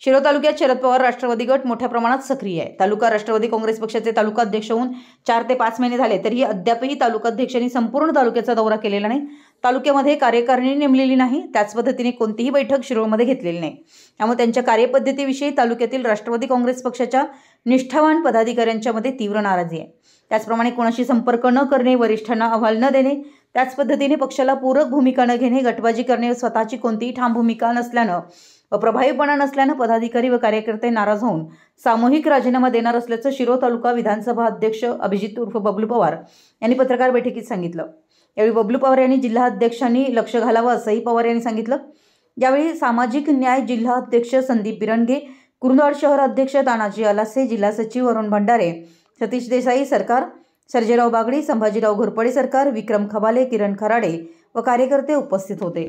शिरोळ तालुक्यात शरद पवार राष्ट्रवादी गट मोठ्या प्रमाणात सक्रिय आहे। तालुका राष्ट्रवादी काँग्रेस पक्षाचे तालुका अध्यक्ष होऊन 4 ते 5 महिने झाले, तरीही अद्यापही तालुकाध्यक्षांनी संपूर्ण तालुक्याचा दौरा केलेला नाही। तालुक्यामध्ये कार्यकारिणी नेमलेली नाही, त्याच पद्धतीने कोणतीही बैठक शिरोळमध्ये घेतलेली नाही। त्यामुळे त्यांच्या कार्यपद्धतीविषयी तालुक्यातील राष्ट्रवादी काँग्रेस पक्षाच्या निष्ठावान पदाधिकाऱ्यांच्या मध्ये तीव्र नाराजी आहे। त्याचप्रमाणे कोणाशी संपर्क न करणे, वरिष्ठांना अहवाल न देणे, त्याच पद्धतीने पक्षाला पूरक भूमिका न घेणे, गटबाजी करणे, स्वतःची कोणतीही ठाम भूमिका नसल्यानं व प्रभावीपणा नसल्यानं पदाधिकारी व कार्यकर्ते नाराज होऊन सामूहिक राजीनामा देणार असल्याचं शिरोळ तालुका विधानसभा अध्यक्ष अभिजित उर्फ बबलू पवार यांनी पत्रकार बैठकीत सांगितलं। यावेळी बबलू पवार यांनी जिल्हा अध्यक्षांनी लक्ष घालावं असंही पवार यांनी सांगितलं। यावेळी सामाजिक न्याय जिल्हा अध्यक्ष संदीप बिरंगे, कुरुंदवाड शहर अध्यक्ष तानाजी आलासे, जिल्हा सचिव अरुण भंडारे, सतीश देसाई सरकार, सर्जेराव बागडी, संभाजीराव घोरपडे सरकार, विक्रम खबाले, किरण खराडे व कार्यकर्ते उपस्थित होते।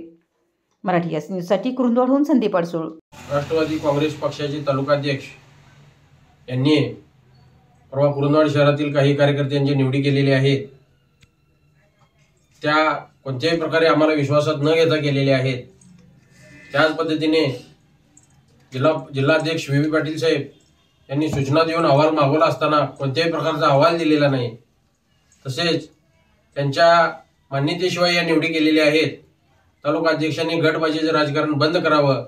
मराठी एस न्यूजसाठी कुरुंदवाडहून संदीप अडसूळ। राष्ट्रवादी काँग्रेस पक्षाचे तालुकाध्यक्ष यांनी परवा कुरुंदवाड शहरातील काही कार्यकर्त्यांची निवडी केलेली आहेत। त्या कोणत्याही प्रकारे आम्हाला विश्वासात न घेता केलेल्या आहेत। त्याच पद्धतीने जिल्हाध्यक्ष व्ही पाटील साहेब यांनी सूचना देऊन अहवाल मागवला असताना कोणत्याही प्रकारचा अहवाल दिलेला नाही। तसेच त्यांच्या मान्यतेशिवाय या निवडी केलेल्या आहेत। तालुका अध्यक्षांनी गटबाजीचं राजकारण बंद करावं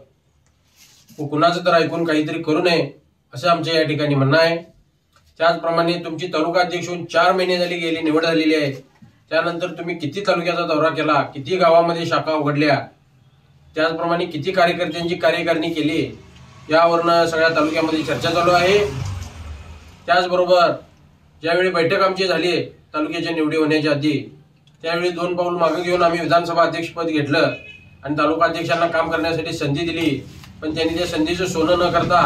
व कुणाचं तर ऐकून काहीतरी करू नये असं आमच्या या ठिकाणी म्हणणं आहे। त्याचप्रमाणे तुमची तालुका अध्यक्ष होऊन 4 महिने झाली गेली, निवड झालेली आहे। त्यानंतर तुम्ही किती तालुक्याचा दौरा केला, किती गावामध्ये शाखा उघडल्या, त्याचप्रमाणे किती कार्यकर्त्यांची कार्यकारिणी केली, यावरनं सगळ्या तालुक्यामध्ये चर्चा चालू आहे। त्याचबरोबर ज्यावेळी बैठक आमची झाली तालुक्याच्या निवडी होण्याच्या आधी, त्यावेळी 2 पाऊल मागे घेऊन आम्ही विधानसभा अध्यक्षपद घेतलं आणि तालुका अध्यक्षांना काम करण्यासाठी संधी दिली। पण त्यांनी त्या संधीचं सोनं न करता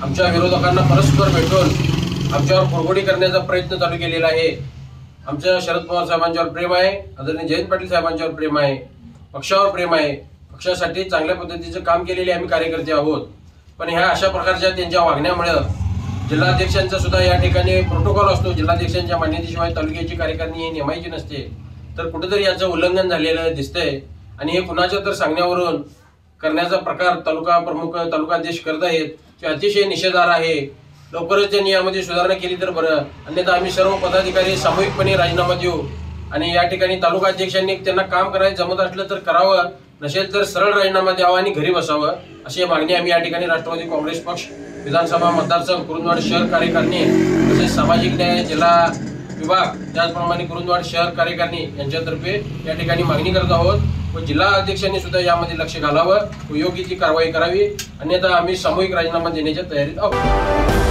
आमच्या विरोधकांना परस्पर भेटून आमच्यावर कुरघोडी करण्याचा प्रयत्न चालू केलेला आहे। आमच्या शरद पवार साहेबांच्यावर प्रेम आहे, आदरणीय जयंत पाटील साहेबांच्यावर प्रेम आहे, पक्षावर प्रेम आहे, पक्षासाठी चांगल्या पद्धतीचं काम केलेले आम्ही कार्यकर्ते आहोत। पण ह्या अशा प्रकारच्या त्यांच्या वागण्यामुळे जिल्हाध्यक्षांचा सुद्धा या ठिकाणी प्रोटोकॉल असतो, जिल्हाध्यक्षांच्या मान्यतेशिवाय तालुक्याची कार्यकारिणी नेमायची नसते। तर कुठेतरी याचं उल्लंघन झालेलं दिसतंय आणि हे कुणाच्या तर सांगण्यावरून करण्याचा प्रकार तालुका प्रमुख तालुकाध्यक्ष करत आहेत, ते अतिशय निषेधार्ह आहे। लवकरच त्यांनी यामध्ये सुधारणा केली तर बरं, अन्यथा आम्ही सर्व पदाधिकारी सामूहिकपणे राजीनामा देऊ आणि या ठिकाणी तालुका अध्यक्षांनी त्यांना काम करायचं जमत असलं तर करावं, नसेल तर सरळ राजीनामा द्यावा आणि घरी बसावं, अशी मागणी आम्ही या ठिकाणी राष्ट्रवादी काँग्रेस पक्ष विधानसभा मतदारसंघ कुरुंदवाड शहर कार्यकारिणी तसेच सामाजिक न्याय जिल्हा विभाग त्याचप्रमाणे कुरुंदवाड शहर कार्यकारिणी यांच्यातर्फे या ठिकाणी मागणी करत आहोत व जिल्हा अध्यक्षांनी सुद्धा यामध्ये लक्ष घालावं व योग्य ती कारवाई करावी, अन्यथा आम्ही सामूहिक राजीनामा देण्याच्या तयारीत आहोत।